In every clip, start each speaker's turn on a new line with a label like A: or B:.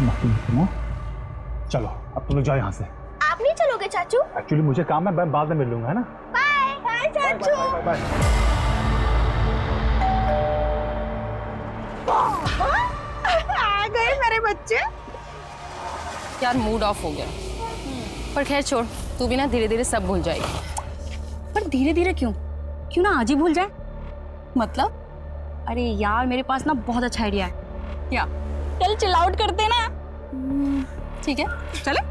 A: मस्ती मत करो। चलो अब तुम लोग जाओ यहाँ से।
B: आप नहीं चलोगे चाचू?
A: एक्चुअली मुझे काम है, मैं बाद में मिल लूंगा, है ना?
B: बाय बाय चाचू।
A: Bye bye.
B: आ गए मेरे बच्चे।
C: यार मूड ऑफ हो गया, पर खैर छोड़, तू भी ना धीरे धीरे सब भूल जाएगी।
D: पर धीरे धीरे क्यों ना आज ही भूल जाए।
C: मतलब?
D: अरे यार मेरे पास ना बहुत अच्छा आइडिया है।
C: क्या?
D: चल चिल आउट करते हैं ना।
C: ठीक है, चले।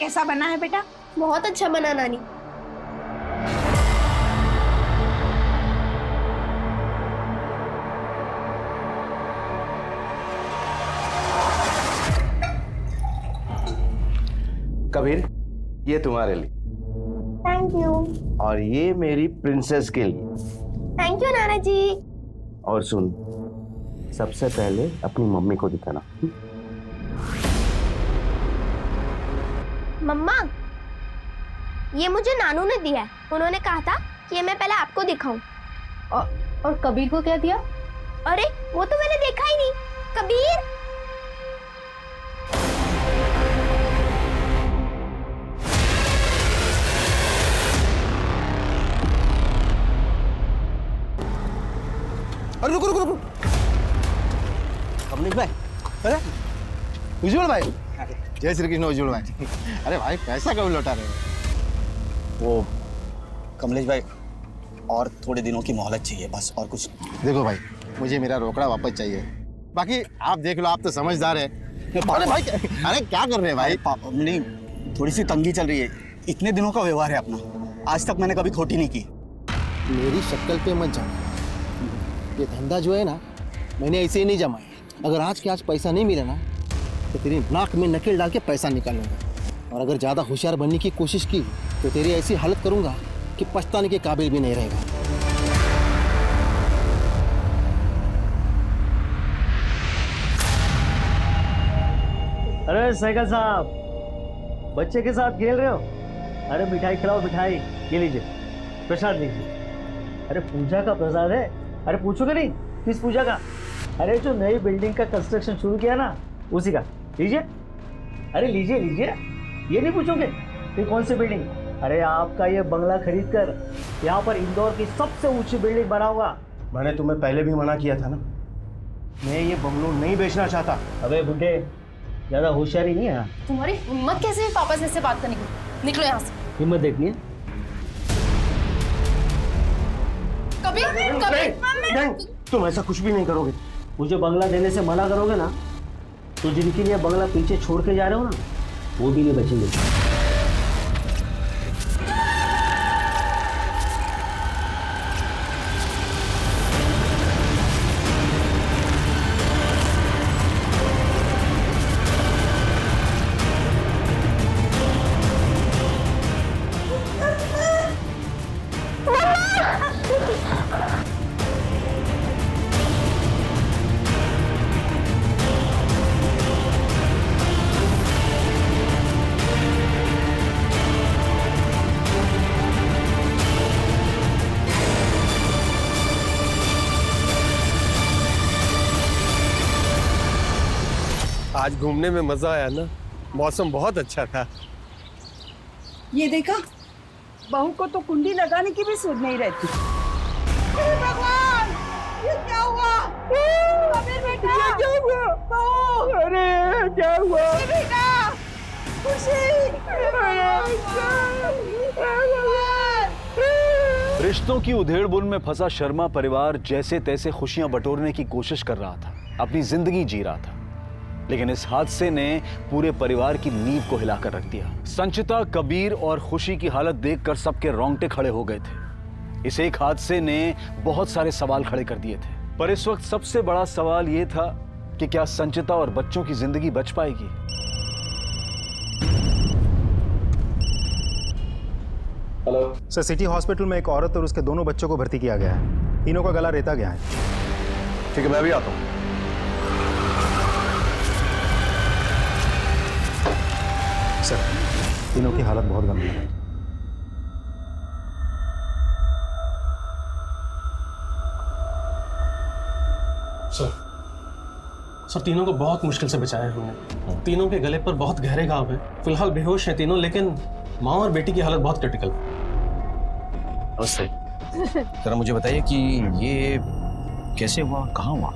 B: कैसा बना है बेटा? बहुत अच्छा बना नानी।
E: कबीर, ये तुम्हारे लिए।
B: Thank you.
E: और ये मेरी प्रिंसेस के लिए।
B: थैंक यू नाना जी।
E: और सुन, सबसे पहले अपनी मम्मी को दिखाना।
B: मम्मा, ये मुझे नानू ने दिया है। उन्होंने कहा था कि ये मैं पहले आपको दिखाऊं।
C: और कबीर को क्या दिया?
B: अरे वो तो मैंने देखा ही नहीं। कबीर,
F: अरे रुको रुको रुको। कमलेश भाई, अरे उज्जवल भाई, जय श्री कृष्ण उज्जवल भाई। अरे भाई पैसा कब लौटा रहे हो?
G: वो कमलेश भाई, और थोड़े दिनों की मोहलत चाहिए बस, और कुछ।
F: देखो भाई, मुझे मेरा रोकड़ा वापस चाहिए। बाकी आप देख लो, आप तो समझदार है। अरे भाई, अरे क्या कर रहे हैं भाई?
G: नहीं, थोड़ी सी तंगी चल रही है। इतने दिनों का व्यवहार है अपना, आज तक मैंने कभी खोटी नहीं की।
F: मेरी शक्ल पे मत जाना। ये धंधा जो है ना, मैंने ऐसे ही नहीं जमाया। अगर आज के आज पैसा नहीं मिला ना, तो तेरी नाक में नकेल डाल के पैसा निकालूंगा। और अगर ज़्यादा होशियार बनने की कोशिश की तो तेरी ऐसी हालत करूंगा कि पछताने के काबिल भी नहीं रहेगा।
H: अरे साइकिल साहब, बच्चे के साथ खेल रहे हो? अरे मिठाई खिलाओ, मिठाई। ये लीजिए, प्रसाद लीजिए। अरे पूजा का प्रसाद है। अरे पूछोगे नहीं किस पूजा का? अरे जो नई बिल्डिंग का कंस्ट्रक्शन शुरू किया ना, उसी का। लीजिए, अरे लीजिए लीजिए। ये नहीं पूछोगे कि कौन सी बिल्डिंग? अरे आपका ये बंगला खरीद कर यहाँ पर इंदौर की सबसे ऊंची बिल्डिंग बनाऊंगा।
E: मैंने तुम्हें पहले भी मना किया था ना, मैं ये बंगलो नहीं बेचना चाहता।
H: अबे बुड्ढे, ज्यादा होशियारी नहीं है।
C: तुम्हारी हिम्मत कैसे है पापा से ऐसे बात करने की? निकलो यहाँ से।
H: हिम्मत देखनी है?
E: नहीं, तुम ऐसा कुछ भी नहीं करोगे।
H: मुझे बंगला देने से मना करोगे ना, तो जिनके लिए बंगला पीछे छोड़ के जा रहे हो ना, वो भी नहीं बचेंगे।
I: आज घूमने में मजा आया ना, मौसम बहुत अच्छा था।
J: ये देखा, बहू को तो कुंडी लगाने की भी सूझ नहीं रहती। भगवान, ये क्या हुआ? अबे बेटा, ये क्या हुआ? बहू, अरे क्या हुआ? बेटा, खुशी।
K: रिश्तों की उधेड़-बुन में फंसा शर्मा परिवार जैसे तैसे खुशियां बटोरने की कोशिश कर रहा था, अपनी जिंदगी जी रहा था। लेकिन इस हादसे ने पूरे परिवार की नींव को हिलाकर रख दिया। संचिता, कबीर और खुशी की हालत देखकर सबके रोंगटे खड़े हो गए थे। इस एक हादसे ने बहुत सारे सवाल खड़े कर दिए थे, पर इस वक्त सबसे बड़ा सवाल यह था कि क्या संचिता और बच्चों की जिंदगी बच पाएगी?
A: हेलो सर, सिटी हॉस्पिटल में एक औरत और उसके दोनों बच्चों को भर्ती किया गया है। तीनों का गला रेता गया है।
I: ठीक है, मैं भी आता हूँ।
A: सर, तीनों की हालत बहुत गंभीर है।
L: सर तीनों को बहुत मुश्किल से बचाया है हमने। तीनों के गले पर बहुत गहरे घाव हैं। फिलहाल बेहोश हैं तीनों, लेकिन माँ और बेटी की हालत बहुत क्रिटिकल।
M: नमस्ते। जरा मुझे बताइए कि ये कैसे हुआ, कहाँ हुआ?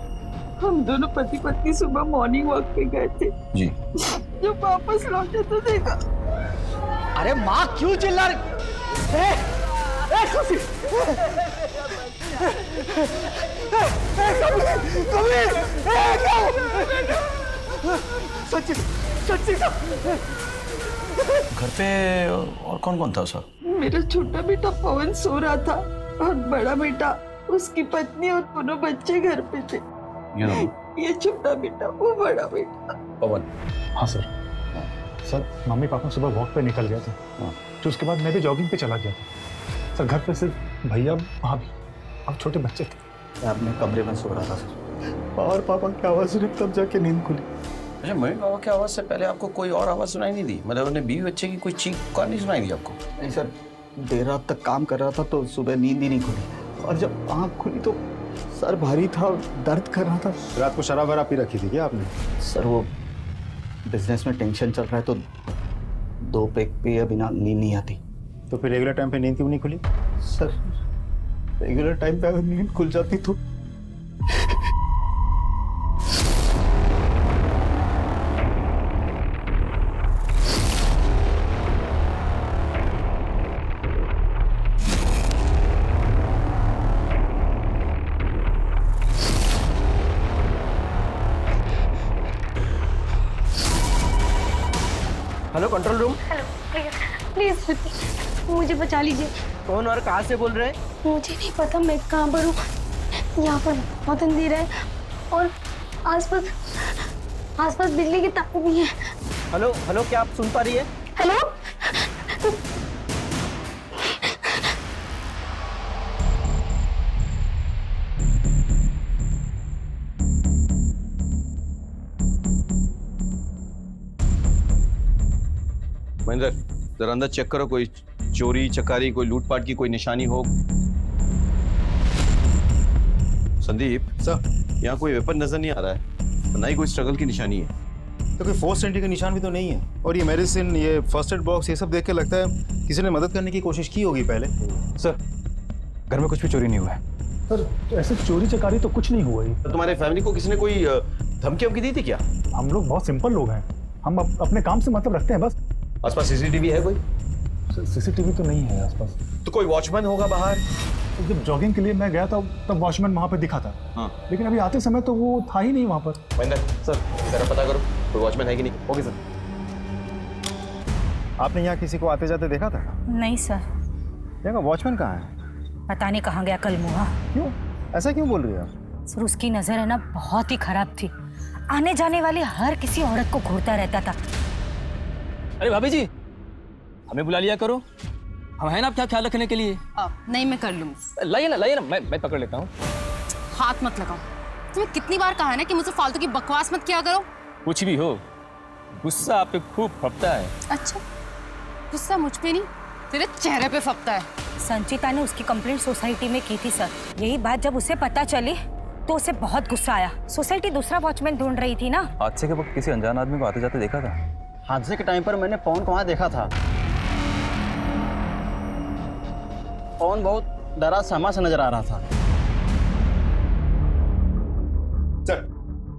J: हम दोनों पति पत्नी सुबह मॉर्निंग वॉक पे गए थे
M: जी।
J: जब वापस लौटे तो देखा।
H: अरे माँ क्यों चिल्ला रही? खुशी!
M: घर पे और कौन कौन था सर?
J: मेरा छोटा बेटा पवन सो रहा था और बड़ा बेटा, उसकी पत्नी और दोनों बच्चे घर पे थे। ये छोटा बेटा, वो बड़ा बेटा।
M: पवन?
A: हाँ सर। सर, मम्मी पापा सुबह वॉक पे निकल गए थे, तो उसके बाद मैं भी जॉगिंग पे चला गया था। सर, घर पे सिर्फ भैया, भाभी और छोटे बच्चे थे।
G: मैं अपने कमरे में सो रहा था सर, और पापा की आवाज़ सुनी तब जाके नींद खुली।
M: अच्छा, मम्मी पापा की आवाज़ से पहले आपको कोई और आवाज़ सुनाई नहीं दी? मतलब उन्हें बीवी बच्चे की कोई चीख पुकार नहीं सुनाई दी आपको?
G: नहीं सर, देर रात तक काम कर रहा था तो सुबह नींद ही नहीं खुली, और जब आँख खुली तो सर भारी था, दर्द कर रहा था।
A: रात को शराब वराब पी रखी थी क्या आपने?
G: सर वो बिजनेस में टेंशन चल रहा है तो 2 पैक पिए बिना नींद नहीं आती।
A: तो फिर रेगुलर टाइम पे नींद क्यों नहीं खुली?
G: सर रेगुलर टाइम पे अगर नींद खुल जाती तो
H: hello control room.
B: Hello, please please मुझे बचा लीजिए।
H: कौन और कहाँ से बोल रहे हैं?
B: मुझे नहीं पता मैं कहाँ पर हूँ। यहाँ पर बहुत अंधेरा है और आसपास बिजली की तार भी है।
H: हेलो हेलो, क्या आप सुन पा रही है?
B: हेलो,
M: महेंद्र, जरा अंदर चेक करो, कोई चोरी चकारी, कोई लूटपाट की कोई निशानी हो। संदीप
A: सर,
M: यहाँ कोई वेपन नजर नहीं आ रहा है, ना ही कोई स्ट्रगल की निशानी है।
A: तो कोई फोर्स एंट्री का निशान भी तो नहीं है। और ये मेडिसिन, ये फर्स्ट एड बॉक्स, ये सब देख के लगता है किसी ने मदद करने की कोशिश की होगी पहले।
K: सर, घर में कुछ भी चोरी नहीं हुआ है।
A: सर, ऐसे चोरी चकारी तो कुछ नहीं हुआ ही।
M: तो तुम्हारे फैमिली को किसी ने कोई धमकी वमकी दी थी क्या?
A: हम लोग बहुत सिंपल लोग हैं, हम अपने काम से मतलब रखते हैं बस।
M: आसपास सीसीटीवी है कोई?
A: सीसीटीवी तो नहीं है आसपास।
M: तो कोई वॉचमैन होगा बाहर?
A: जब जॉगिंग के लिए मैं गया था तब वॉचमैन वहाँ पे दिखा था।
M: हाँ।
A: लेकिन अभी आते समय तो वो था ही नहीं वहाँ पर।
M: महेंद्र सर, जरा पता करो कोई वॉचमैन है कि नहीं।
A: Okay sir. आपने यहाँ किसी को आते जाते देखा था?
D: नहीं सर।
A: देखा, वॉचमैन कहाँ है?
D: पता नहीं कहाँ गया कल मुहा।
A: क्यों, ऐसा क्यों बोल रही है आप?
D: सर, उसकी नजर है ना बहुत ही खराब थी। आने जाने वाली हर किसी औरत को घूरता रहता था।
H: अरे भाभी जी, हमें बुला लिया करो, हम हैं ना आपका ख्याल रखने के लिए।
C: नहीं, मैं कर लूंगी।
H: लाइए ना, मैं पकड़ लेता हूँ।
C: हाथ मत लगाओ। तुम्हें कितनी बार कहा है ना कि मुझसे फालतू की बकवास मत किया करो।
H: कुछ भी हो, गुस्सा आप पे खूब फपता है।
C: अच्छा, गुस्सा मुझ पे नहीं, तेरे चेहरे पे फपता है।
D: संचिता ने उसकी कंप्लेंट सोसाइटी में की थी सर। यही बात जब उसे पता चली तो उसे बहुत गुस्सा आया। सोसाइटी दूसरा वॉचमैन ढूंढ रही थी ना।
K: हादसे के वक्त किसी अनजान आदमी को आते जाते देखा था?
G: हादसे के टाइम पर मैंने पवन को वहाँ देखा था। पवन बहुत डरा सहमा सा नजर आ रहा था।
A: सर,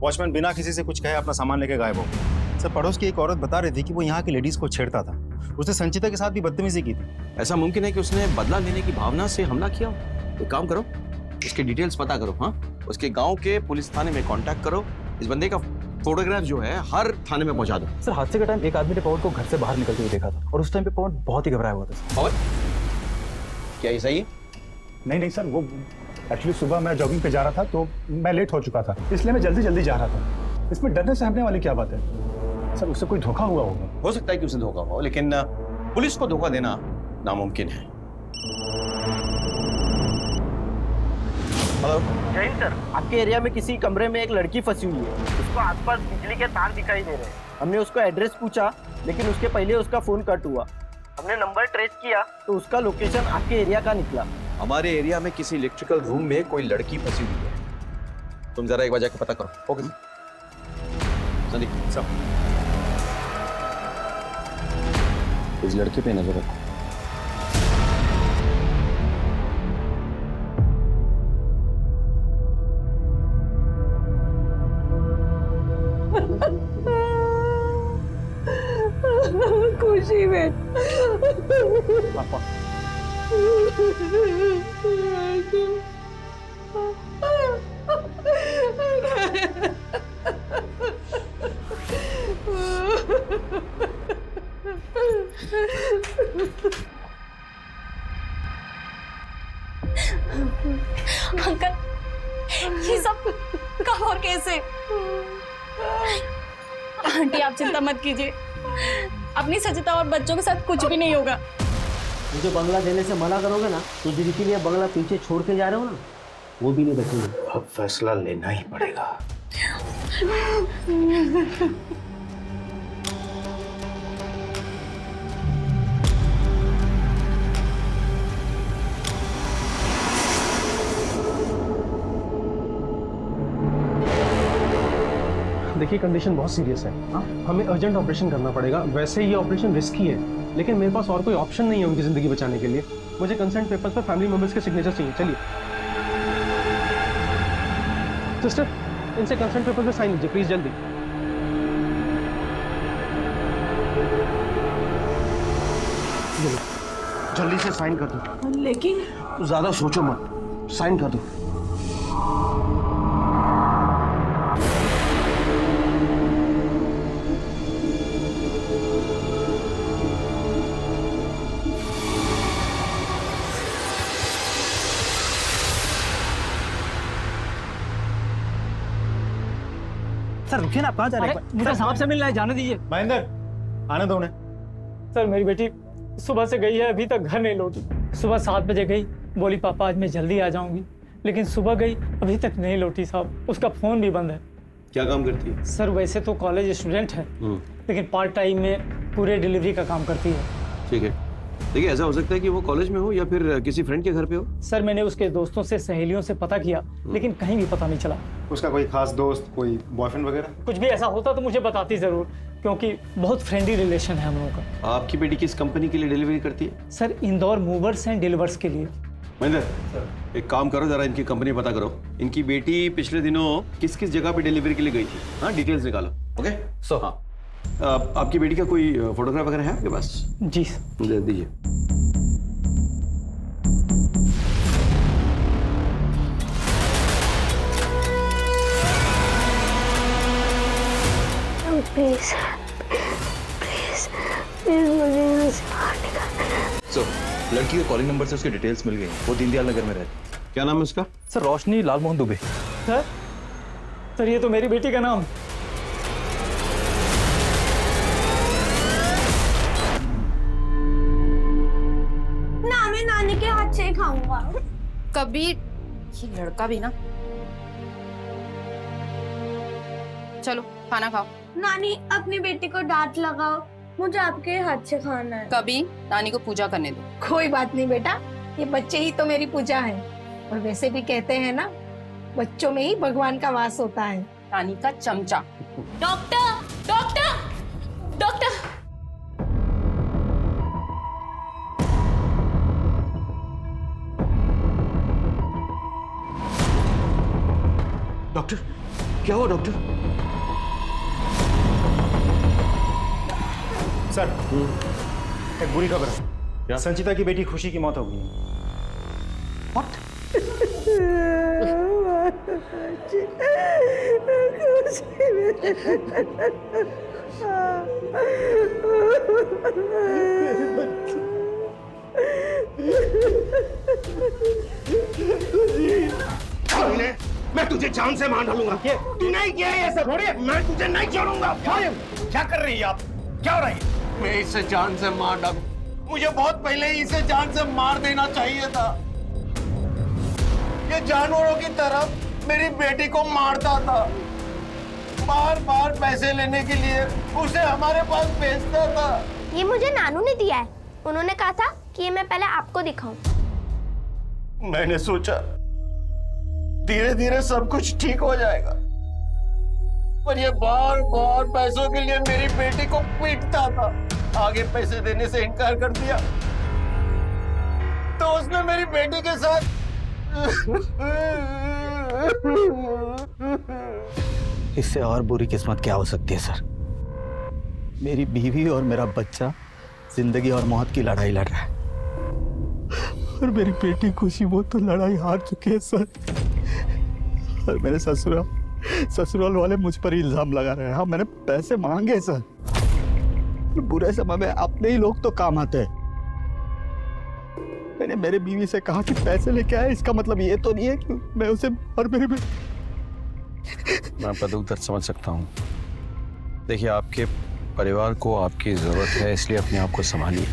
A: वॉचमैन बिना किसी से कुछ कहे अपना सामान लेके गायब हो गया। सर, पड़ोस की एक औरत बता रही थी कि वो यहाँ की लेडीज को छेड़ता था। उसने संचिता के साथ भी बदतमीजी की थी।
M: ऐसा मुमकिन है कि उसने बदला लेने की भावना से हमला किया हो। तो काम करो, उसके डिटेल्स पता करो। हाँ, उसके गांव के पुलिस थाने में कांटेक्ट करो। इस बंदे का फोटोग्राफ जो है हर थाने में पहुंचा दो।
K: सर, हादसे के टाइम एक आदमी ने पवन को घर से बाहर निकलते हुए देखा था और उस टाइम पे पवन बहुत ही घबराया हुआ था।
M: और क्या ये सही है?
A: नहीं सर, वो एक्चुअली सुबह मैं जॉगिंग पे जा रहा था तो मैं लेट हो चुका था, इसलिए मैं जल्दी जा रहा था। इसमें डरने सहमने वाली क्या बात है? सर उससे कोई धोखा हुआ होगा।
M: हो सकता है कि उसे धोखा हुआ हो, लेकिन पुलिस को धोखा देना नामुमकिन है। हेलो
E: जैन सर, आपके एरिया में किसी कमरे में एक लड़की फंसी हुई है। उसको आसपास बिजली के तार दिखाई दे रहे हैं। हमने उसको एड्रेस पूछा, लेकिन उसके पहले उसका फोन कट हुआ। हमने नंबर ट्रेस किया तो उसका लोकेशन आपके एरिया का निकला।
M: हमारे एरिया में किसी इलेक्ट्रिकल रूम में कोई लड़की फंसी हुई है। तुम जरा एक बार जाकर पता करो। ओके संदीप सब इस लड़के पे नजर रखो।
J: खुशी में
A: पापा
C: अंकल, ये सब कब और कैसे? आंटी आप चिंता मत कीजिए, अपनी सचिता और बच्चों के साथ कुछ भी नहीं होगा।
H: मुझे बंगला देने से मना करोगे ना, तो जिनके लिए बंगला पीछे छोड़ के जा रहे हो ना, वो भी नहीं बचेंगे।
E: अब फैसला लेना ही पड़ेगा।
L: देखिए कंडीशन बहुत सीरियस है। हमें अर्जेंट ऑपरेशन करना पड़ेगा। वैसे ये ऑपरेशन रिस्की है, लेकिन मेरे पास और कोई ऑप्शन नहीं है उनकी जिंदगी बचाने के लिए। मुझे कंसेंट पेपर्स पर फैमिली मेंबर्स के सिग्नेचर चाहिए। चलिए सिस्टर, इनसे कंसेंट पेपर पे साइन लीजिए प्लीज, जल्दी।
E: जल्दी से साइन कर दो।
J: लेकिन
E: तू ज्यादा सोचो मत, साइन कर दो।
F: सर रुकिए ना, आप कहाँ जा रहे हैं?
H: मुझे साहब से मिलना है, जाने दीजिए।
A: महेंद्र, आने दो उन्हें।
N: सर मेरी बेटी सुबह से गई है, अभी तक घर नहीं लौटी। सुबह 7 बजे गई, बोली पापा आज मैं जल्दी आ जाऊंगी, लेकिन सुबह गई अभी तक नहीं लौटी साहब। उसका फोन भी बंद है।
M: क्या काम करती है?
N: सर वैसे तो कॉलेज स्टूडेंट है, लेकिन पार्ट टाइम में पूरे डिलीवरी का काम करती है।
M: ठीक है, देखिए ऐसा हो सकता है कि वो कॉलेज में हो या फिर किसी फ्रेंड के घर पे हो।
N: सर मैंने उसके दोस्तों से, सहेलियों से पता किया, लेकिन कहीं भी पता नहीं चला।
A: उसका कोई खास दोस्त, कोई बॉयफ्रेंड वगैरह?
N: कुछ भी ऐसा होता तो मुझे बताती जरूर, क्योंकि बहुत फ्रेंडली रिलेशन है हम लोगों का।
M: आपकी बेटी किस कंपनी के लिए डिलीवरी करती है?
N: Sir Indore movers and delivers के लिए।
M: महेंद्र, एक काम करो, जरा इनकी कंपनी पता करो। इनकी बेटी पिछले दिनों किस किस जगह पे डिलीवरी के लिए गई थी। हाँ, डिटेल्स निकालो। ओके सो हाँ, आपकी बेटी का कोई फोटोग्राफ वगैरह है आपके पास?
N: जी
M: दे दीजिए।
B: प्लीज प्लीज प्लीज मुझे यहाँ से बाहर निकाल।
K: सर, लड़की के कॉलिंग नंबर से उसकी डिटेल्स मिल गई। वो दीनदयाल नगर में रहती है।
M: क्या नाम है उसका?
K: सर रोशनी लालमोहन दुबे।
N: सर ये तो मेरी बेटी का नाम।
B: ना मैं नानी के हाथ से ही खाऊंगा।
C: कभी ये लड़का भी ना। चलो खाना खाओ।
B: नानी अपनी बेटी को डांट लगाओ, मुझे आपके हाथ से खाना है।
C: कभी नानी को पूजा करने दो।
J: कोई बात नहीं बेटा, ये बच्चे ही तो मेरी पूजा है। और वैसे भी कहते हैं ना, बच्चों में ही भगवान का वास होता है।
C: नानी का चमचा। Doctor doctor doctor.
E: डॉक्टर, क्या हुआ डॉक्टर?
A: सर एक बुरी खबर है। क्या? संचिता की बेटी खुशी की मौत हो गई है।
E: मैं तुझे
I: तुझे जान से मार डालूंगा। तूने ही किया ये सब। मैं तुझे नहीं छोड़ूंगा। क्या कर रही है आप? क्या हो रहा है? मैं इसे जान से मार डालूं। मुझे बहुत पहले ही इसे जान से मार देना चाहिए था। ये जानवरों की तरह मेरी बेटी को मारता था, बार बार पैसे लेने के लिए उसे हमारे पास भेजता था।
B: ये मुझे नानू ने दिया है। उन्होंने कहा था कि ये मैं पहले आपको दिखाऊं।
I: मैंने सोचा धीरे धीरे सब कुछ ठीक हो जाएगा, पर ये बार बार पैसों के लिए मेरी बेटी को पीटता था। आगे पैसे देने से इनकार कर दिया तो उसने मेरी बेटी के साथ
G: इससे और बुरी किस्मत क्या हो सकती है सर? मेरी बीवी और मेरा बच्चा जिंदगी और मौत की लड़ाई लड़ रहा है और मेरी बेटी खुशी वो तो लड़ाई हार चुके हैं सर। और मेरे ससुराल वाले मुझ पर इल्जाम लगा रहे हैं। हाँ, मैंने पैसे मांगे सर। बुरे समय में अपने ही लोग तो काम आते हैं। मैंने मेरे बीवी से कहा कि पैसे लेके आए, इसका मतलब ये तो नहीं है कि मैं उसे और मेरी
M: मैं आपका दुख दर्द समझ सकता हूँ। देखिए, आपके परिवार को आपकी जरूरत है, इसलिए अपने आप को संभालिए।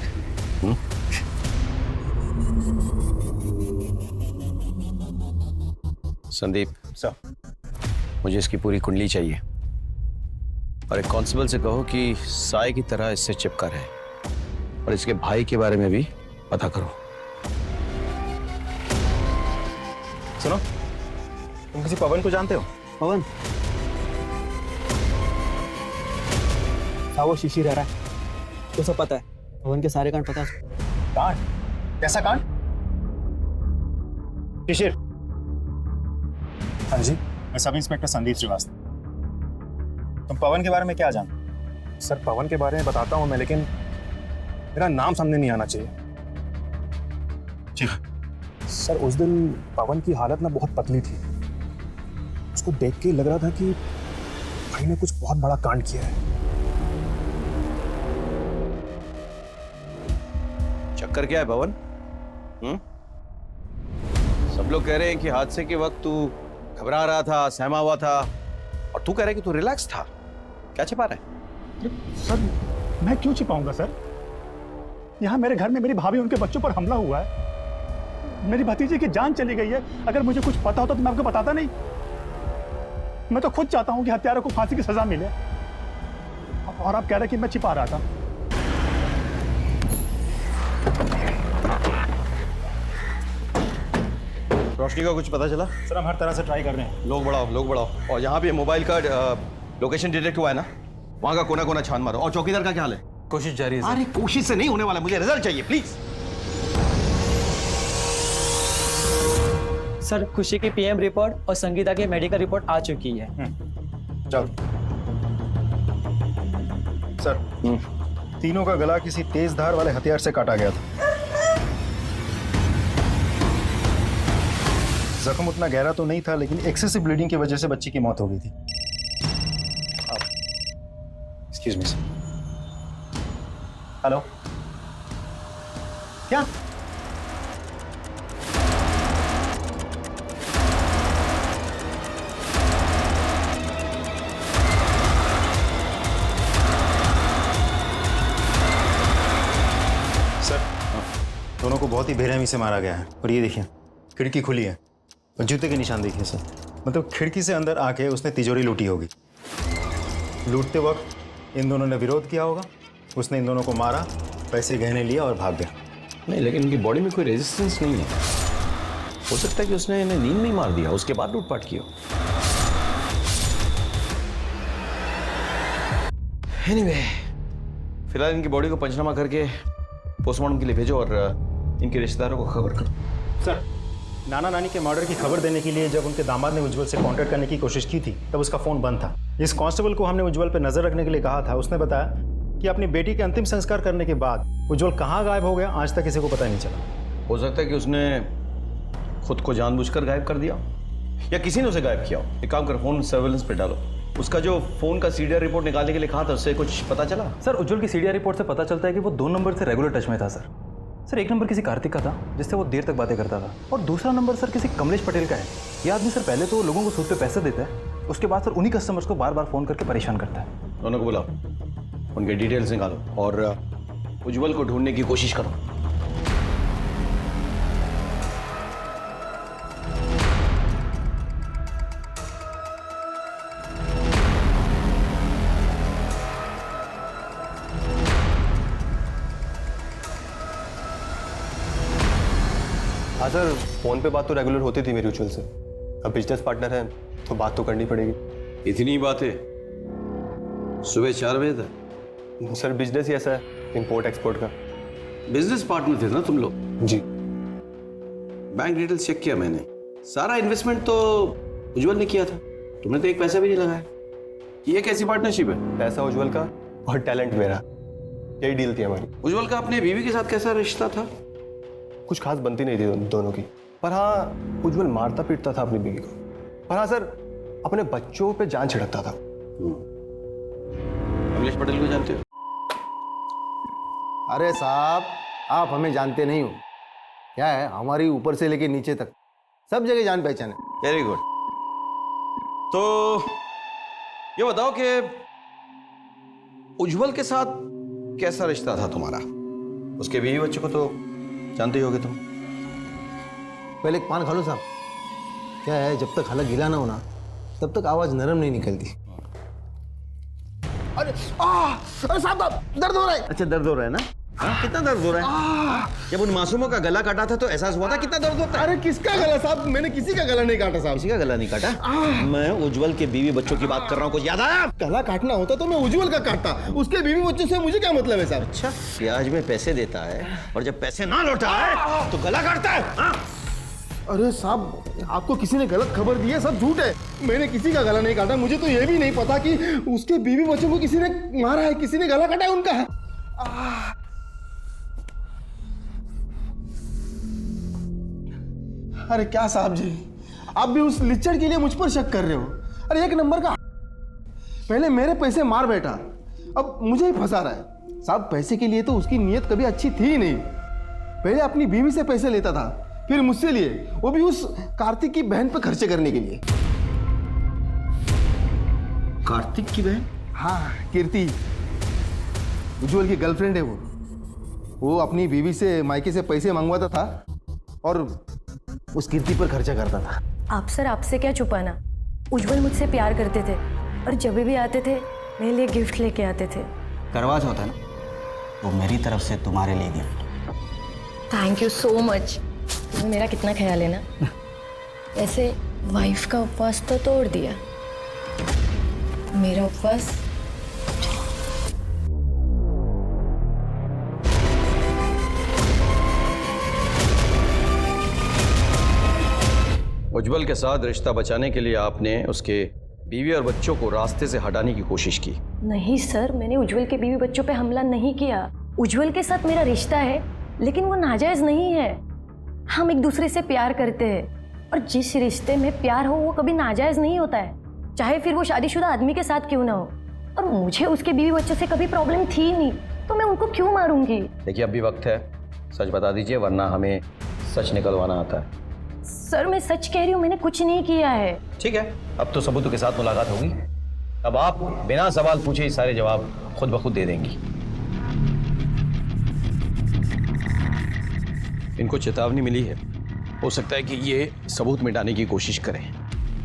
M: संदीप
A: सर,
M: मुझे इसकी पूरी कुंडली चाहिए और एक कांस्टेबल से कहो कि साए की तरह इससे चिपका रहे और इसके भाई के बारे में भी पता करो।
A: सुनो, तुम किसी पवन को जानते हो?
F: पवन? हाँ, वो शिशिर रह रहा है। तो सब पता है, पवन के सारे कांड पता है।
A: कांड? कैसा कांड? शिशिर? हाँ जी, मैं सब इंस्पेक्टर संदीप श्रीवास्तव। तुम पवन के बारे में क्या जानते? सर, पवन के बारे में बताता हूँ मैं, लेकिन मेरा नाम सामने नहीं आना चाहिए। जी सर, उस दिन पवन की हालत ना बहुत पतली थी। उसको देख के लग रहा था कि भाई ने कुछ बहुत बड़ा कांड किया है।
M: चक्कर क्या है पवन? सब लोग कह रहे हैं कि हादसे के वक्त तू घबरा रहा था, सहमा हुआ था, और तू कह रहा है कि तू रिलैक्स था। क्या छिपा रहा है?
A: सर, मैं क्यों छिपाऊंगा सर? यहाँ मेरे घर में मेरी भाभी उनके बच्चों पर हमला हुआ है। मेरी भतीजी की जान चली गई है। अगर मुझे कुछ पता होता तो मैं आपको बताता नहीं। मैं तो खुद चाहता हूँ कि हत्यारों को फांसी की सजा मिले, और आप कह रहे हैं कि मैं छिपा रहा था।
M: रोशनी का कुछ पता चला?
A: सर, हम हर तरह से ट्राई कर रहे हैं।
M: लोग बढ़ाओ। और यहाँ पे मोबाइल का लोकेशन डिटेक्ट हुआ है ना, वहाँ का कोना कोना छान मारो। और चौकीदार का क्या हाल है?
L: कोशिश जारी है।
M: अरे कोशिश से नहीं होने वाला, मुझे रिजल्ट चाहिए प्लीज।
O: सर, खुशी की पीएम रिपोर्ट और संगीता की मेडिकल रिपोर्ट आ चुकी है।
A: चलो सर, तीनों का गला किसी तेज धार वाले हथियार से काटा गया था। जख्म उतना गहरा तो नहीं था, लेकिन एक्सेसिव ब्लीडिंग की वजह से बच्ची की मौत हो गई थी। Excuse me sir. हेलो, क्या? सर, दोनों को बहुत ही बेरहमी से मारा गया है। और ये देखिए, खिड़की खुली है और जूते के निशान देखिए सर। मतलब खिड़की से अंदर आके उसने तिजोरी लूटी होगी। लूटते वक्त इन दोनों ने विरोध किया होगा, उसने इन दोनों को मारा, पैसे गहने लिया और भाग गया।
M: नहीं, लेकिन उनकी बॉडी में कोई रेजिस्टेंस नहीं है। हो सकता है कि उसने इन्हें नींद में मार दिया, उसके बाद लूटपाट किया। एनीवे, फिलहाल इनकी बॉडी को पंचनामा करके पोस्टमार्टम के लिए भेजो और इनके रिश्तेदारों को खबर करो।
A: सर, नाना नानी के मर्डर की खबर देने के लिए जब उनके दामाद ने उज्जवल से कांटेक्ट करने की कोशिश की थी, तब उसका फोन बंद था। इस कांस्टेबल को हमने उज्जवल पर नजर रखने के लिए कहा था। उसने बताया कि अपनी बेटी के अंतिम संस्कार करने के बाद उज्जवल कहाँ गायब हो गया, आज तक किसी को पता नहीं चला।
M: हो सकता है कि उसने खुद को जानबूझकर गायब कर दिया या किसी ने उसे गायब किया हो। एक काम कर, फोन सर्वेलेंस पे डालो। उसका जो फोन का सीडीआर रिपोर्ट निकालने के लिए कहा था, उससे कुछ पता चला?
L: सर, उज्जवल की सीडीआर रिपोर्ट से पता चलता है कि वो 2 नंबर से रेगुलर टच में था सर।
G: सर एक नंबर किसी कार्तिक का था जिससे वो देर तक बातें करता था, और दूसरा नंबर सर किसी कमलेश पटेल का है। ये आदमी सर पहले तो लोगों को सूद पे पैसे देता है, उसके बाद सर उन्हीं कस्टमर्स को बार बार फ़ोन करके परेशान करता है।
M: दोनों को बुलाओ, उनके डिटेल्स निकालो और उज्जवल को ढूंढने की कोशिश करो।
P: हाँ सर, फ़ोन पे बात तो रेगुलर होती थी मेरी उज्जवल से। अब बिजनेस पार्टनर है तो बात तो करनी पड़ेगी।
M: इतनी बातें सुबह 4 बजे तक?
P: सर बिजनेस ही ऐसा है, इंपोर्ट एक्सपोर्ट का।
M: बिजनेस पार्टनर थे ना तुम लोग?
P: जी।
M: बैंक डिटेल्स चेक किया मैंने, सारा इन्वेस्टमेंट तो उज्जवल ने किया था, तुमने तो एक पैसा भी नहीं लगाया। ये कैसी पार्टनरशिप है?
P: पैसा उज्जवल का और टैलेंट मेरा, यही डील थी हमारी।
M: उज्जवल का अपने बीवी के साथ कैसा रिश्ता था?
P: कुछ खास बनती नहीं थी दोनों की, पर हाँ उज्जवल मारता पीटता था अपनी बीवी को। पर हाँ सर, अपने बच्चों पे जान छिड़कता था।
M: कमलेश पटेल को जानते हो?
F: अरे साहब, आप हमें जानते नहीं हो। क्या है, हमारी ऊपर से लेके नीचे तक सब जगह जान पहचान है।
M: Very good. तो ये बताओ कि उज्जवल के साथ कैसा रिश्ता था तुम्हारा? उसके बीवी बच्चों को तो जानते ही होगे तुम।
F: पहले एक पान खा लो साहब। क्या है, जब तक हालत गीला ना हो ना, तब तक आवाज नरम नहीं निकलती। अरे अरे साहब, दर्द हो रहा है।
I: अच्छा दर्द हो रहा है ना? हाँ, कितना दर्द हो रहा है? जब उन मासूमों का गला काटा था तो एहसास हुआ था कितना दर्द होता है?
F: अरे किसका गला साहब? मैंने किसी का गला नहीं काटा साहब।
I: किसी का गला नहीं काटा? मैं उज्जवल के बीवी बच्चों की बात कर रहा हूँ, कुछ याद आया?
F: गला काटना होता तो मैं उज्जवल का काटता, उसके बीवी बच्चों से मुझे क्या मतलब है साहब?
I: अच्छा, ब्याज में पैसे देता है और जब पैसे ना लौटा है तो गला काटता है? हाँ?
F: अरे साहब, आपको किसी ने गलत खबर दी है, सब झूठ है। मैंने किसी का गला नहीं काटा। मुझे तो ये भी नहीं पता कि उसके बीवी बच्चों को किसी ने मारा है, किसी ने गला काटा है उनका। अरे क्या साहब जी, आप भी उस लिच्चड़ के लिए मुझ पर शक कर रहे हो? अरे एक नंबर का पहले मेरे पैसे मार बैठा, अब मुझे ही फंसा रहा है। साहब पैसे के लिए तो उसकी नीयत कभी अच्छी थी ही नहीं। पहले अपनी बीवी से पैसे लेता था, फिर मुझसे लिए, वो भी उस कार्तिक की बहन पर खर्चे करने के लिए।
I: कार्तिक की बहन?
F: हाँ, कीर्ति, उज्जवल की गर्लफ्रेंड है वो अपनी बीवी से मायके से पैसे मंगवाता था और उस कीर्ति पर खर्चा करता था।
D: आप सर, आपसे क्या छुपाना, उज्जवल मुझसे प्यार करते थे और जब भी आते थे मेरे लिए गिफ्ट लेके आते थे।
G: करवा चौथ है ना, तो मेरी तरफ से तुम्हारे लिए gift.
C: Thank you so much. तुम्हें मेरा कितना ख्याल है ना। ऐसे वाइफ का उपवास तो तोड़ दिया, मेरा उपवास
M: उज्जवल के साथ रिश्ता बचाने के लिए आपने उसके बीवी और बच्चों को रास्ते से हटाने की कोशिश की।
D: नहीं सर, मैंने उज्जवल के बीवी बच्चों पे हमला नहीं किया। उज्जवल के साथ मेरा रिश्ता है, लेकिन वो नाजायज नहीं है। हम एक दूसरे से प्यार करते हैं और जिस रिश्ते में प्यार हो वो कभी नाजायज नहीं होता है, चाहे फिर वो शादीशुदा आदमी के साथ क्यों ना हो। और मुझे उसके बीवी बच्चों से कभी प्रॉब्लम थी नहीं, तो मैं उनको क्यों मारूंगी?
M: देखिए अब भी वक्त है, सच बता दीजिए वरना हमें सच निकलवाना आता है।
D: सर मैं सच कह रही हूँ, मैंने कुछ नहीं किया है।
M: ठीक है, अब तो सबूतों के साथ मुलाकात होगी। अब आप बिना सवाल पूछे ही सारे जवाब खुद ब खुद दे देंगी। इनको चेतावनी मिली है, हो सकता है कि ये सबूत मिटाने की कोशिश करें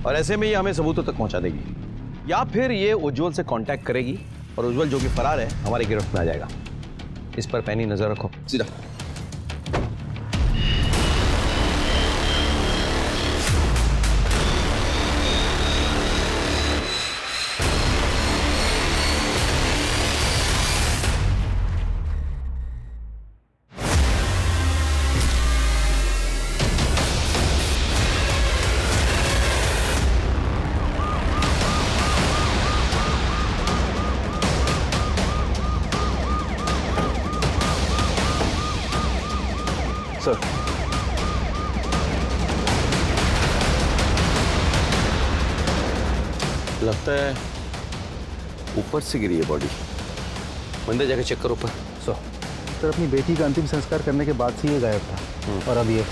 M: और ऐसे में ये हमें सबूतों तक पहुंचा देगी, या फिर ये उज्जवल से कांटेक्ट करेगी और उज्जवल जो कि फरार है हमारे गिरफ्त में आ जाएगा। इस पर पैनी नजर रखो। सीधा
P: सर,
M: लगता है ऊपर से गिरी है बॉडी। मंदिर जाकर चेक करो ऊपर। सो
G: सर अपनी बेटी का अंतिम संस्कार करने के बाद से ये गायब था और अब ये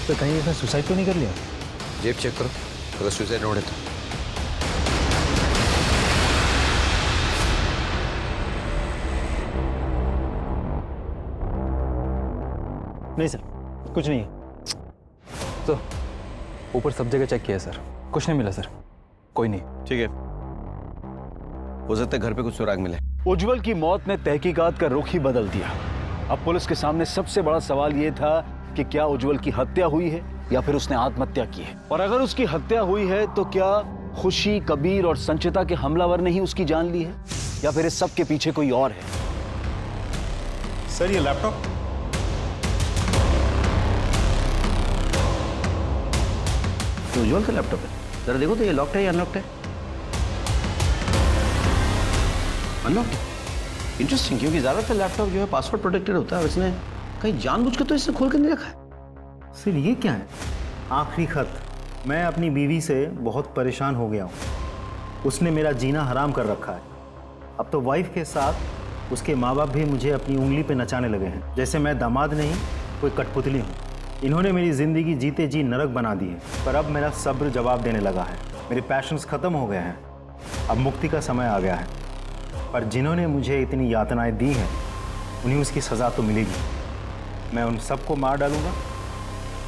G: तो कहीं इसने सुसाइड तो नहीं कर लिया?
M: जेब चेक करो, अगर सुसाइड नोट है तो।
G: नहीं सर, कुछ नहीं है।
Q: तो ऊपर सब जगह चेक किया सर, कुछ नहीं मिला सर, कोई नहीं।
M: ठीक है, हो सकता है घर पे कुछ सुराग मिले।
K: उज्जवल की मौत ने तहकीकात का रुख ही बदल दिया। अब पुलिस के सामने सबसे बड़ा सवाल यह था कि क्या उज्जवल की हत्या हुई है या फिर उसने आत्महत्या की है। और अगर उसकी हत्या हुई है तो क्या खुशी, कबीर और संचिता के हमलावर ने ही उसकी जान ली है या फिर इस सब के पीछे कोई और है?
A: सर ये लैपटॉप
M: तो उज्जवल का लैपटॉप है। जरा देखो तो ये लॉक्ड है या अनलॉक्ड है? अनलॉक्ड। इंटरेस्टिंग, क्योंकि ज्यादातर लैपटॉप जो है पासवर्ड प्रोटेक्टेड होता है और इसने कहीं जानबूझ के तो इसने खोल के नहीं रखा है।
G: सर ये क्या है? आखिरी खत। मैं अपनी बीवी से बहुत परेशान हो गया हूँ। उसने मेरा जीना हराम कर रखा है। अब तो वाइफ के साथ उसके माँ बाप भी मुझे अपनी उंगली पे नचाने लगे हैं, जैसे मैं दामाद नहीं कोई कठपुतली हूँ। इन्होंने मेरी ज़िंदगी जीते जी नरक बना दी है। पर अब मेरा सब्र जवाब देने लगा है। मेरे पैशंस ख़त्म हो गए हैं। अब मुक्ति का समय आ गया है। पर जिन्होंने मुझे इतनी यातनाएं दी हैं उन्हें उसकी सज़ा तो मिलेगी। मैं उन सबको मार डालूंगा,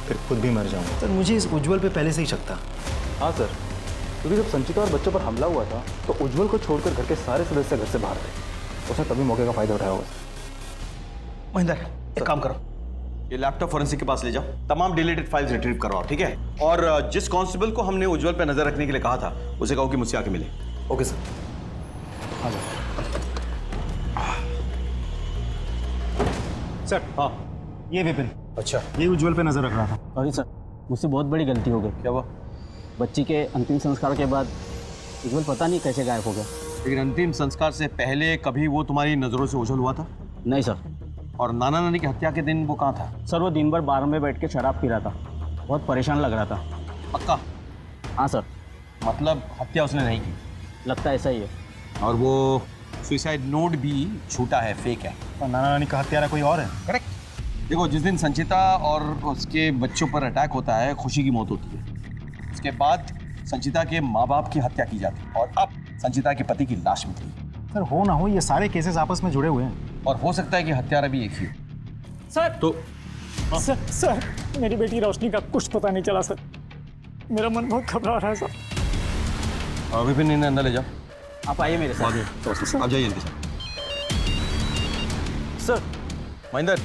G: फिर खुद भी मर जाऊंगा। सर मुझे इस उज्जवल पे पहले से ही शक था।
Q: हाँ सर, क्योंकि जब संचिता और बच्चों पर हमला हुआ था तो उज्जवल को छोड़कर घर के सारे सदस्य घर से बाहर थे। उसने तभी मौके का फायदा उठाया होगा।
M: महेंद्र, एक काम करो, ये लैपटॉप फोरेंसिक के पास ले जाओ, तमाम डिलीटेड फाइल्स रिट्रीव करवाओ, ठीक है? और जिस कांस्टेबल को हमने उज्जवल पे नजर रखने के लिए कहा था उसे कहो कि मुझसे आके मिले।
G: Okay sir. आ जाओ
A: सर। हाँ ये विपिन। अच्छा, ये उज्जवल पे नजर रख रहा था।
O: सॉरी सर, मुझसे बहुत बड़ी गलती हो गई।
M: क्या हुआ?
O: बच्ची के अंतिम संस्कार के बाद उज्जवल पता नहीं कैसे गायब हो गया।
M: लेकिन अंतिम संस्कार से पहले कभी वो तुम्हारी नजरों से ओझल हुआ था?
O: नहीं सर।
M: और नाना नानी की हत्या के दिन वो कहाँ था?
O: सर वो दिन भर बार में बैठ के शराब पी रहा था, बहुत परेशान लग रहा था।
M: पक्का?
O: हाँ सर।
M: मतलब हत्या उसने नहीं की?
O: लगता ऐसा ही है।
M: और वो सुसाइड नोट भी झूठा है, फेक है।
A: और नाना नानी का हत्यारा कोई और है?
M: करेक्ट। देखो, जिस दिन संचिता और उसके बच्चों पर अटैक होता है, खुशी की मौत होती है। उसके बाद संचिता के माँ बाप की हत्या की जाती है और अब संचिता के पति की लाश मिलती है।
A: सर हो ना हो ये सारे केसेस आपस में जुड़े हुए हैं
M: और हो सकता है कि हत्यारा भी एक ही हो।
N: सर
M: तो
N: सर मेरी बेटी रोशनी का कुछ पता नहीं चला सर। मेरा मन बहुत घबरा रहा है सर।
M: विपिन, इन्हें अंदर ले जाओ।
O: आप आइए मेरे साथ।
M: आप जाइए इनके साथ।
Q: सर।
M: महेंद्र,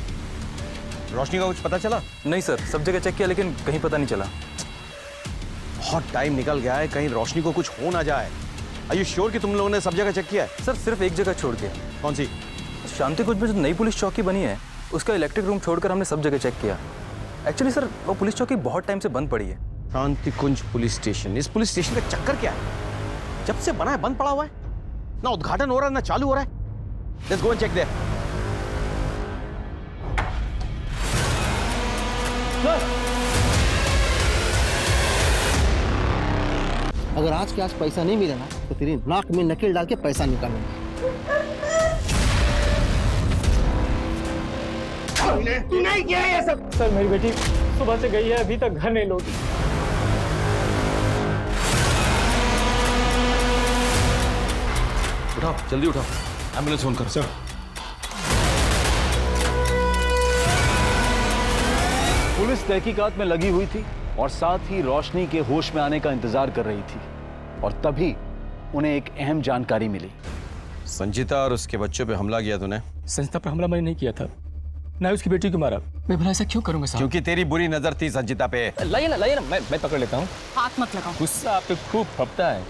M: रोशनी का कुछ पता चला?
Q: नहीं सर, सब जगह चेक किया लेकिन कहीं पता नहीं चला।
M: बहुत टाइम निकल गया है, कहीं रोशनी को कुछ हो ना जाए। आर यू श्योर कि तुम लोगों ने सब जगह चेक किया है?
Q: सर सिर्फ एक जगह छोड़ के।
M: कौन सी?
Q: शांति कुछ में जो नई पुलिस चौकी बनी है उसका इलेक्ट्रिक रूम छोड़कर हमने सब जगह चेक किया। एक्चुअली सर वो पुलिस चौकी बहुत टाइम से बंद पड़ी है।
M: शांति कुंज पुलिस स्टेशन, इस पुलिस स्टेशन का चक्कर क्या है? जब से बना है बंद पड़ा हुआ है, ना उद्घाटन हो रहा है ना चालू हो रहा है। Let's go and check there.
F: अगर आज के आज पैसा नहीं मिला ना तो तेरी नाक में नकेल डाल के पैसा निकालूंगा।
N: तू नहीं किया ये सब। सर मेरी बेटी सुबह से गई है, अभी तक घर नहीं लौटी।
M: उठाओ, जल्दी उठाओ, एम्बुलेंस फोन कर। सर
K: पुलिस तहकीकात में लगी हुई थी और साथ ही रोशनी के होश में आने का इंतजार कर रही थी और तभी उन्हें एक अहम जानकारी मिली।
M: संचिता और उसके बच्चों पे हमला किया तूने?
Q: संचिता पर हमला मैंने नहीं किया था, ना उसकी बेटी को मारा। मैं भला ऐसा क्यों करूंगा साहब?
M: क्योंकि तेरी बुरी नजर थी संचिता पे।
Q: लाइए ना मैं पकड़ लेता हूँ।
C: हाथ मत लगाओ।
Q: गुस्सा आप पे खूब फपता है।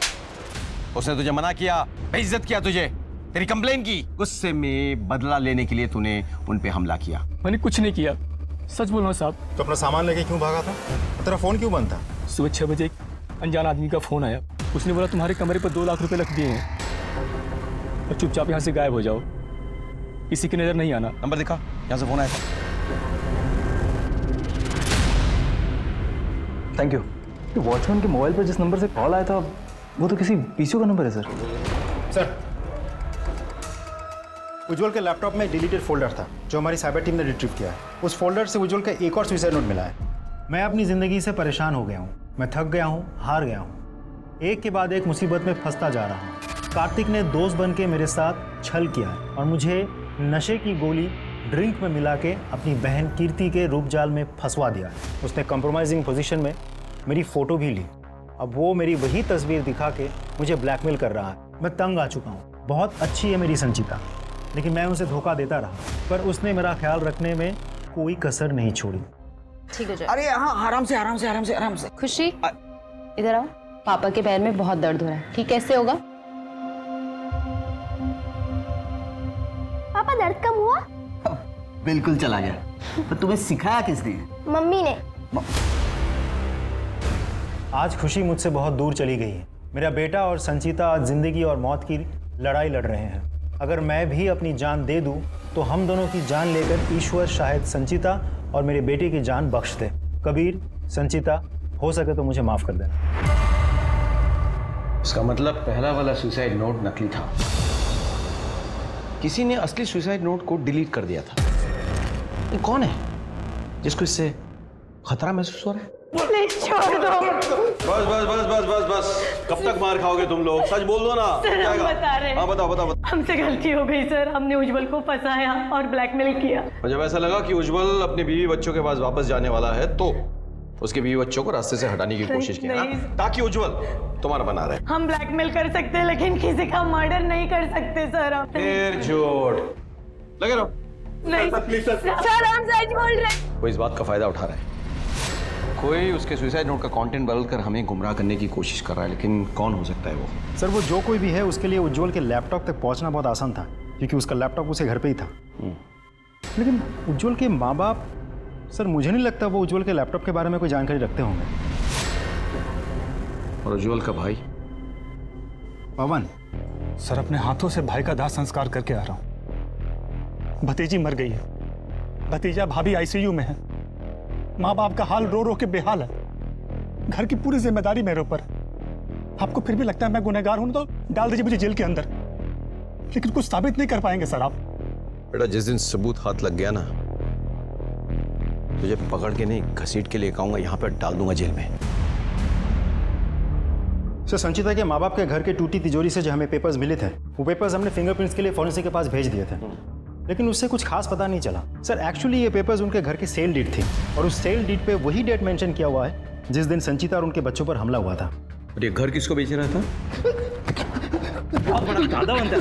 M: उसने तुझे मना किया, बेइज्जत किया तुझे, तेरी कंप्लेन की। गुस्से में बदला लेने के लिए तूने उन पे हमला किया।
Q: मैंने कुछ नहीं किया, सच बोल रहा हूँ साहब।
A: तो अपना सामान लेके क्यों भागा था? तेरा फोन क्यों बंद था?
Q: सुबह 6 बजे एक अनजान आदमी का फोन आया। उसने बोला तुम्हारे कमरे पर 2 लाख रुपए रख दिए हैं और चुपचाप यहाँ से गायब हो जाओ, किसी की नजर नहीं आना।
M: नंबर दिखा, यहाँ से फोन आया था।
Q: Thank you. वॉचमैन के मोबाइल पर जिस नंबर से कॉल आया था वो तो किसी पीसीओ का नंबर है सर।
A: सर उज्जवल के लैपटॉप में डिलीटेड फोल्डर था जो हमारी साइबर टीम ने रिट्रीव किया है। उस फोल्डर से उज्जवल का एक और सुसाइड नोट मिला है। मैं अपनी ज़िंदगी से परेशान हो गया हूँ, मैं थक गया हूँ, हार गया हूँ, एक के बाद एक मुसीबत में फंसता जा रहा हूँ। कार्तिक ने दोस्त बन के मेरे साथ छल किया है और मुझे नशे की गोली ड्रिंक में मिला के अपनी बहन कीर्ति के रूपजाल में फंसवा दिया है। उसने कंप्रोमाइजिंग पोजीशन में मेरी फ़ोटो भी ली। अब वो मेरी वही तस्वीर दिखा के मुझे ब्लैकमेल कर रहा है। मैं तंग आ चुका हूँ। बहुत अच्छी है मेरी संचिता, लेकिन मैं उसे धोखा देता रहा, पर उसने मेरा ख्याल रखने में कोई कसर नहीं छोड़ी।
R: ठीक हो जाए।
S: अरे हाँ, आराम से आराम से आराम से आराम से।
R: खुशी इधर आओ। पापा के पैर में बहुत दर्द हो रहा है, ठीक कैसे होगा?
B: पापा दर्द कम हुआ?
G: बिल्कुल चला गया। तो तुम्हें सिखाया किसने?
B: मम्मी ने।
A: आज खुशी मुझसे बहुत दूर चली गई है। मेरा बेटा और संचिता आज जिंदगी और मौत की लड़ाई लड़ रहे हैं। अगर मैं भी अपनी जान दे दूं तो हम दोनों की जान लेकर ईश्वर शायद संचिता और मेरे बेटे की जान बख्श दे। कबीर, संचिता, हो सके तो मुझे माफ कर देना।
M: इसका मतलब पहला वाला सुसाइड नोट नकली था। किसी ने असली सुसाइड नोट को डिलीट कर दिया था। ये कौन है जिसको इससे खतरा महसूस हो रहा है?
D: प्लीज छोड़ दो।
M: बस बस बस बस बस बस, कब तक मार खाओगे तुम लोग? सच बोल दो ना।
D: सर, हम बता रहे हैं।
M: हाँ बताओ बताओ बताओ।
D: हमसे गलती हो गई सर, हमने उज्जवल को फंसाया और ब्लैकमेल किया।
M: और जब ऐसा लगा कि उज्जवल अपने बीवी बच्चों के पास वापस जाने वाला है तो उसके बीवी बच्चों को रास्ते से हटाने की कोशिश की, ताकि उज्जवल तुम्हारा बना रहे।
D: हम ब्लैकमेल कर सकते हैं लेकिन किसी का मर्डर नहीं कर सकते सर। आप
M: फिर झूठ लगे रहो।
D: नहीं सर, हम सच बोल रहे हैं।
M: कोई इस बात का फायदा उठा रहा है। कोई उसके सुसाइड नोट का कंटेंट बदलकर हमें गुमराह करने की कोशिश कर रहा है, लेकिन कौन हो सकता है वो?
A: सर, वो जो कोई भी है उसके लिए उज्जवल के लैपटॉप तक पहुंचना बहुत आसान था, क्योंकि उसका लैपटॉप उसे घर पे ही था। लेकिन उज्जवल के माँ बाप, सर मुझे नहीं लगता वो उज्जवल के लैपटॉप के बारे में कोई जानकारी रखते होंगे।
M: और उज्जवल का भाई
A: पवन?
Q: सर, अपने हाथों से भाई का दाह संस्कार करके आ रहा हूँ। भतीजी मर गई है, भतीजा भाभी आईसीयू में है, माँ बाप का हाल रो रो के बेहाल है, घर की पूरी जिम्मेदारी मेरे ऊपर। आपको फिर भी लगता है मैं गुनहगार हूं तो डाल दीजिए मुझे जेल के अंदर, लेकिन कुछ साबित नहीं कर पाएंगे सर आप।
M: बेटा, जिस दिन सबूत हाथ लग गया ना, तुझे पकड़ के नहीं घसीट के लेकर आऊंगा, यहाँ पर डाल दूंगा जेल में।
A: सर, संचिता के माँ बाप के घर के टूटी तिजोरी से जो हमें पेपर्स मिले थे, वो पेपर्स हमने फिंगरप्रिंट्स के लिए फॉरेंसिक के पास भेज दिए थे, लेकिन उससे कुछ खास पता नहीं चला। सर, एक्चुअली ये पेपर्स उनके घर की सेल डीड थी, और उस सेल डीड पे वही डेट मेंशन किया हुआ है जिस दिन संचिता और उनके बच्चों पर हमला हुआ था।
M: और ये घर किसको बेच रहा था?
H: बहुत बड़ा दादा बनता
M: है।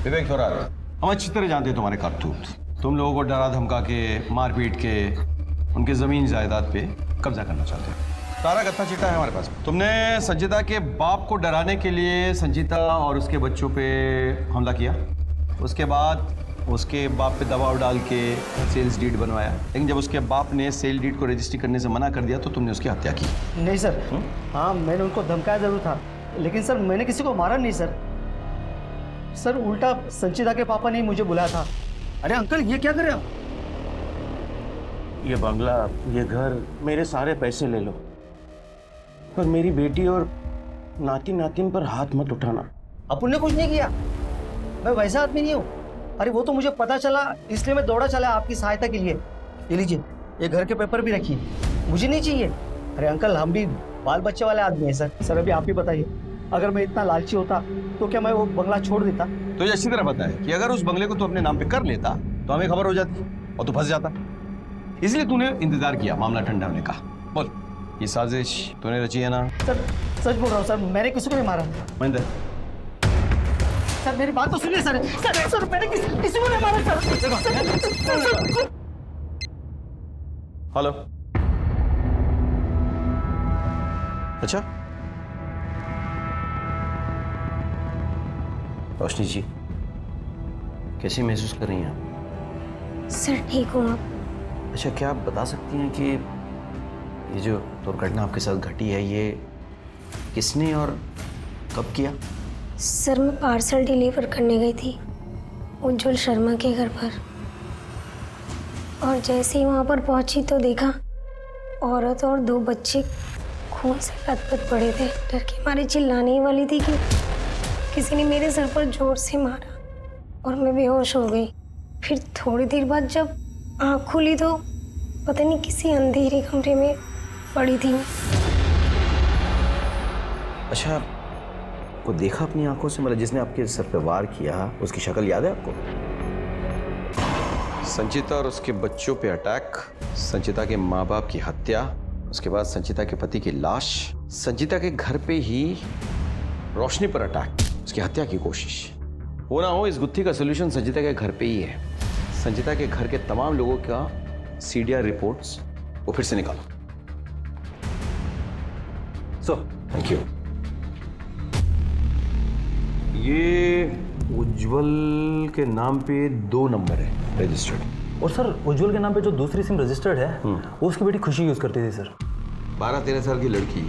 M: विवेक, हो रहा है, हम अच्छी तरह जानते हैं तुम्हारे करतूत। तुम लोगों को डरा धमका के, मार पीट के उनके जमीन जायदाद पे कब्जा करना चाहते हो। सारा गत्ता चिट्ठा है हमारे पास। तुमने संचिता के बाप को डराने के लिए संचिता और उसके बच्चों पे हमला किया, उसके बाद उसके बाप पे दबाव डाल के सेल्स डीड बनवाया, लेकिन जब उसके बाप ने सेल डीड को रजिस्ट्री करने से मना कर दिया तो तुमने उसकी हत्या की।
E: नहीं सर, हाँ मैंने उनको धमकाया जरूर था, लेकिन सर मैंने किसी को मारा नहीं सर। सर, उल्टा संचिता के पापा ने मुझे बुलाया था। अरे अंकल, ये क्या कर रहे हो?
I: ये बंगला, ये घर, मेरे सारे पैसे ले लो, पर मेरी बेटी और नाती नातिन पर हाथ मत उठाना।
E: अपुन ने कुछ नहीं किया, मैं वैसा आदमी नहीं हूँ। अरे वो तो मुझे पता चला, इसलिए मैं दौड़ा चला आपकी सहायता के लिए। ये लीजिए, ये घर के पेपर भी रखिए, मुझे नहीं चाहिए। अरे अंकल, हम भी बाल बच्चे वाले आदमी हैं सर। सर, अभी आप ही बताइए, अगर मैं इतना लालची होता तो क्या मैं वो बंगला छोड़ देता?
M: तो ये अच्छी तरह पता है कि अगर उस बंगले को तू अपने नाम पे कर लेता तो हमें खबर हो जाती और तू फंस जाता। इसलिए तूने इंतजार किया मामला ठंडा होने का। बोल, ये साजिश तूने रची है ना?
E: सर, सच बोल रहा हूँ सर, मैंने किसी को नहीं मारा।
M: महेंद्र,
E: सर मेरी बात तो सुनिए सर। सर, मैंने किसी को नहीं मारा सर।
M: हेलो, अच्छा रोशनी जी, कैसी महसूस कर रही हैं आप?
B: सर, ठीक हूँ आप?
M: अच्छा, क्या आप बता सकती हैं कि ये जो दुर्घटना आपके साथ घटी है, ये किसने और कब किया?
B: सर, मैं पार्सल डिलीवर करने गई थी उज्जवल शर्मा के घर पर, और जैसे ही वहाँ पर पहुँची तो देखा औरत और 2 बच्चे खून से लथपथ पड़े थे। डर के मारे चिल्लाने ही वाली थी कि
T: किसी ने मेरे सर पर जोर से मारा और मैं बेहोश हो गई। फिर थोड़ी देर बाद जब आँख खुली तो पता नहीं किसी अंधेरे कमरे में पड़ी थी।
M: अच्छा, वो देखा अपनी आंखों से, मतलब जिसने आपके सर पे वार किया उसकी शक्ल याद है आपको? संचिता और उसके बच्चों पे अटैक, संचिता के माँ बाप की हत्या, उसके बाद संचिता के पति की लाश, संचिता के घर पे ही रोशनी पर अटैक, उसकी हत्या की कोशिश। हो ना हो, इस गुत्थी का सलूशन संचिता के घर पे ही है। संचिता के घर के तमाम लोगों का सीडीआर रिपोर्ट्स वो फिर से निकालो। Thank you. ये उज्जवल के नाम पे 2 नंबर है रजिस्टर्ड।
G: और सर उज्जवल के नाम पे जो दूसरी सिम रजिस्टर्ड है वो उसकी बेटी खुशी यूज करती थी सर।
M: 12-13 साल की लड़की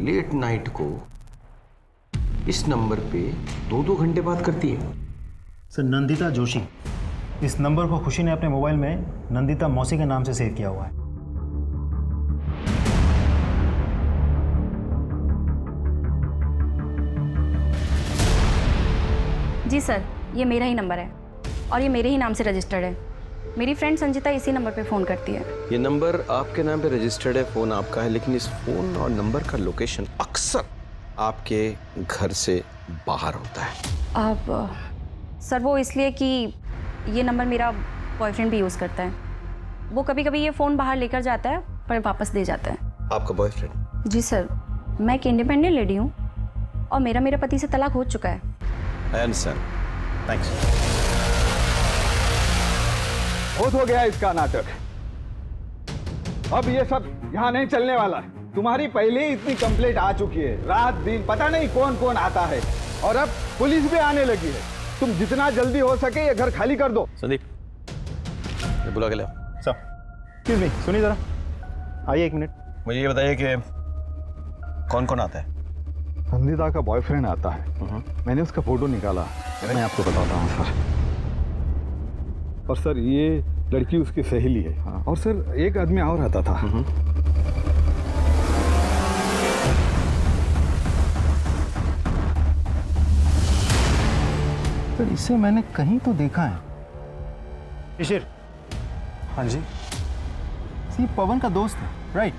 M: लेट नाइट को इस नंबर पे 2-2 घंटे बात करती है।
A: सर नंदिता जोशी, इस नंबर को खुशी ने अपने मोबाइल में नंदिता मौसी के नाम से सेव किया हुआ है।
R: जी सर, ये मेरा ही नंबर है और ये मेरे ही नाम से रजिस्टर्ड है। मेरी फ्रेंड संचिता इसी नंबर पे फ़ोन करती है।
M: ये नंबर आपके नाम पे रजिस्टर्ड है, फ़ोन आपका है, लेकिन इस फ़ोन और नंबर का लोकेशन अक्सर आपके घर से बाहर होता है।
R: अब सर वो इसलिए कि ये नंबर मेरा बॉयफ्रेंड भी यूज़ करता है। वो कभी कभी ये फ़ोन बाहर लेकर जाता है पर वापस दे जाता है।
M: आपका बॉयफ्रेंड?
R: जी सर, मैं एक इंडिपेंडेंट लेडी हूँ और मेरे पति से तलाक हो चुका है।
M: I understand, thanks.
K: बहुत हो गया इसका नाटक, अब ये सब यहाँ नहीं चलने वाला है। तुम्हारी पहले ही इतनी कंप्लेंट आ चुकी है, रात दिन पता नहीं कौन कौन आता है, और अब पुलिस भी आने लगी है। तुम जितना जल्दी हो सके ये घर खाली कर दो।
M: संदीप, ये बुला के ले।
A: सर एक्सक्यूज मी, सुनिए जरा, आइए 1 मिनट।
M: मुझे ये बताइए कि कौन कौन आता है?
K: संदीता का बॉयफ्रेंड आता है, मैंने उसका फोटो निकाला, मैं आपको बताता हूँ सर। और सर ये लड़की उसकी सहेली है। और सर एक आदमी और आता था।
A: सर इसे मैंने कहीं तो देखा है। शिशिर? हाँ जी, ये पवन का दोस्त है, राइट?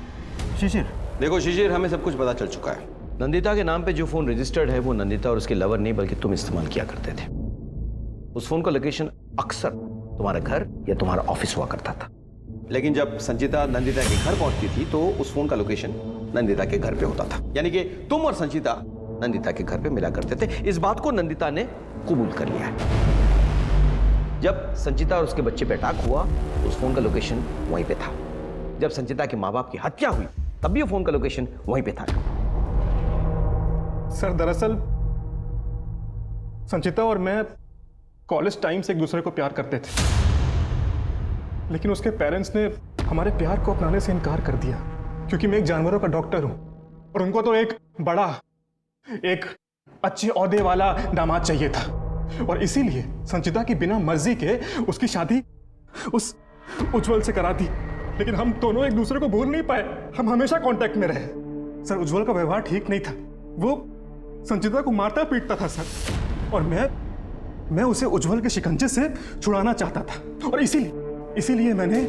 A: शिशिर?
M: देखो शिशिर, हमें सब कुछ पता चल चुका है। नंदिता के नाम पे जो फोन रजिस्टर्ड है वो नंदिता और उसके लवर नहीं बल्कि तुम इस्तेमाल किया करते थे। उस फोन का लोकेशन अक्सर तुम्हारा घर या तुम्हारा ऑफिस हुआ करता था, लेकिन जब संचिता नंदिता के घर पहुंचती थी तो उस फोन का लोकेशन नंदिता के घर पे होता था। यानी कि तुम और संचिता नंदिता के घर पे मिला करते थे। इस बात को नंदिता ने कबूल कर लिया है। जब संचिता और उसके बच्चे पे अटैक हुआ तो उस फोन का लोकेशन वहीं पे था। जब संचिता के माँ बाप की हत्या हुई तब भी वो फोन का लोकेशन वहीं पे था।
Q: सर दरअसल संचिता और मैं कॉलेज टाइम से एक दूसरे को प्यार करते थे, लेकिन उसके पेरेंट्स ने हमारे प्यार को अपनाने से इनकार कर दिया, क्योंकि मैं एक जानवरों का डॉक्टर हूं और उनको तो एक बड़ा, एक अच्छे ओहदे वाला दामाद चाहिए था। और इसीलिए संचिता की बिना मर्जी के उसकी शादी उस उज्जवल से करा दी। लेकिन हम दोनों एक दूसरे को भूल नहीं पाए, हम हमेशा कांटेक्ट में रहे। सर उज्जवल का व्यवहार ठीक नहीं था, वो संचिता को मारता पीटता था सर, और मैं उसे उज्जवल के शिकंजे से छुड़ाना चाहता था। और इसीलिए मैंने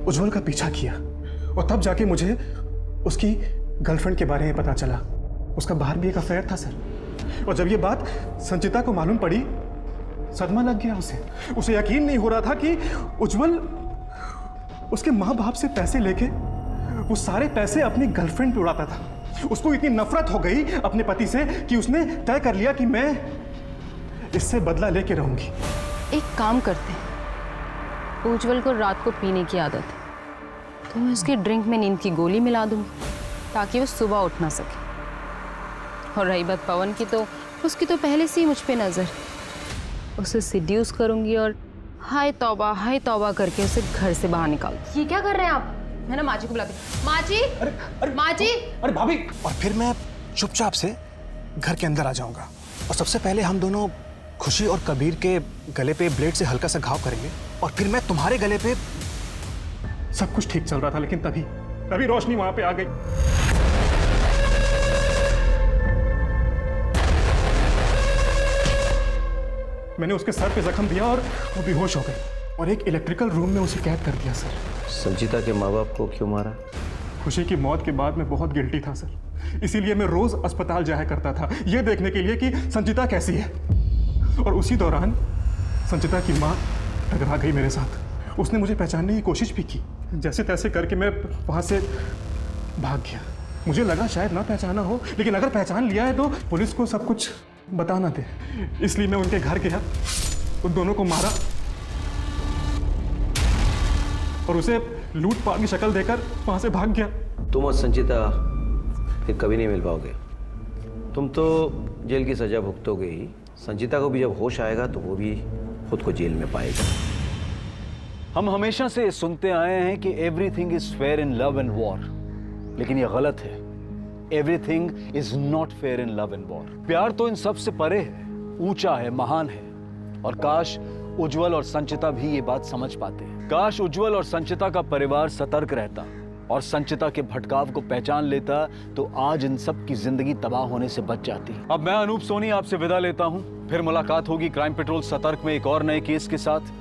Q: उज्जवल का पीछा किया, और तब जाके मुझे उसकी गर्लफ्रेंड के बारे में पता चला। उसका बाहर भी एक अफेयर था सर, और जब ये बात संचिता को मालूम पड़ी, सदमा लग गया उसे यकीन नहीं हो रहा था कि उज्जवल उसके माँ बाप से पैसे लेके वो सारे पैसे अपनी गर्लफ्रेंड पे उड़ाता था। उसको इतनी नफरत हो गई अपने पति से कि उसने तय कर लिया कि मैं इससे बदला लेके रहूंगी।
R: एक काम करते हैं, उज्जवल को रात को पीने की आदत है तो मैं उसकी ड्रिंक में नींद की गोली मिला दूंगी ताकि वो सुबह उठ ना सके। और रही बात पवन की, तो उसकी तो पहले से ही मुझ पे नजर, उसे सिड्यूस करूंगी और हाय तौबा करके उसे घर से बाहर निकाल।
C: ये क्या कर रहे हैं आप? मैं ना माँ जी को बुलाती हूँ। माँ जी, माँ जी।
A: अरे भाभी, और फिर मैं चुपचाप से घर के अंदर आ जाऊंगा, और सबसे पहले हम दोनों खुशी और कबीर के गले पे ब्लेड से हल्का सा घाव करेंगे, और फिर मैं तुम्हारे गले पे। सब कुछ ठीक चल रहा था, लेकिन तभी रोशनी वहां पे आ गई।
Q: मैंने उसके सर पे जख्म दिया और वो बेहोश हो गई और एक इलेक्ट्रिकल रूम में उसे कैद कर दिया सर।
M: संचिता के माँ बाप को क्यों मारा?
Q: खुशी की मौत के बाद मैं बहुत गिल्टी था सर, इसीलिए मैं रोज अस्पताल जाया करता था ये देखने के लिए कि संचिता कैसी है। और उसी दौरान संचिता की माँ टकरा गई मेरे साथ। उसने मुझे पहचानने की कोशिश भी की। जैसे तैसे करके मैं वहां से भाग गया। मुझे लगा शायद ना पहचाना हो, लेकिन अगर पहचान लिया है तो पुलिस को सब कुछ बताना दे। इसलिए मैं उनके घर गया, उन दोनों को मारा और उसे लूटपाट की शक्ल देकर वहां से भाग गया।
M: तुम और संचिता फिर कभी नहीं मिल पाओगे। तुम तो जेल की सजा भुगतोगे ही। संचिता को भी जब होश आएगा तो वो भी खुद को जेल में पाएगा।
K: हम हमेशा से सुनते आए हैं कि everything is fair in love and war, लेकिन ये गलत है। Everything is not fair in love and war. प्यार तो इन सब से परे है, ऊंचा है, महान है। और काश उज्जवल और संचिता भी ये बात समझ पाते हैं। काश उज्जवल और संचिता का परिवार सतर्क रहता और संचिता के भटकाव को पहचान लेता तो आज इन सब की जिंदगी तबाह होने से बच जाती। अब मैं अनूप सोनी आपसे विदा लेता हूं। फिर मुलाकात होगी क्राइम पेट्रोल सतर्क में एक और नए केस के साथ।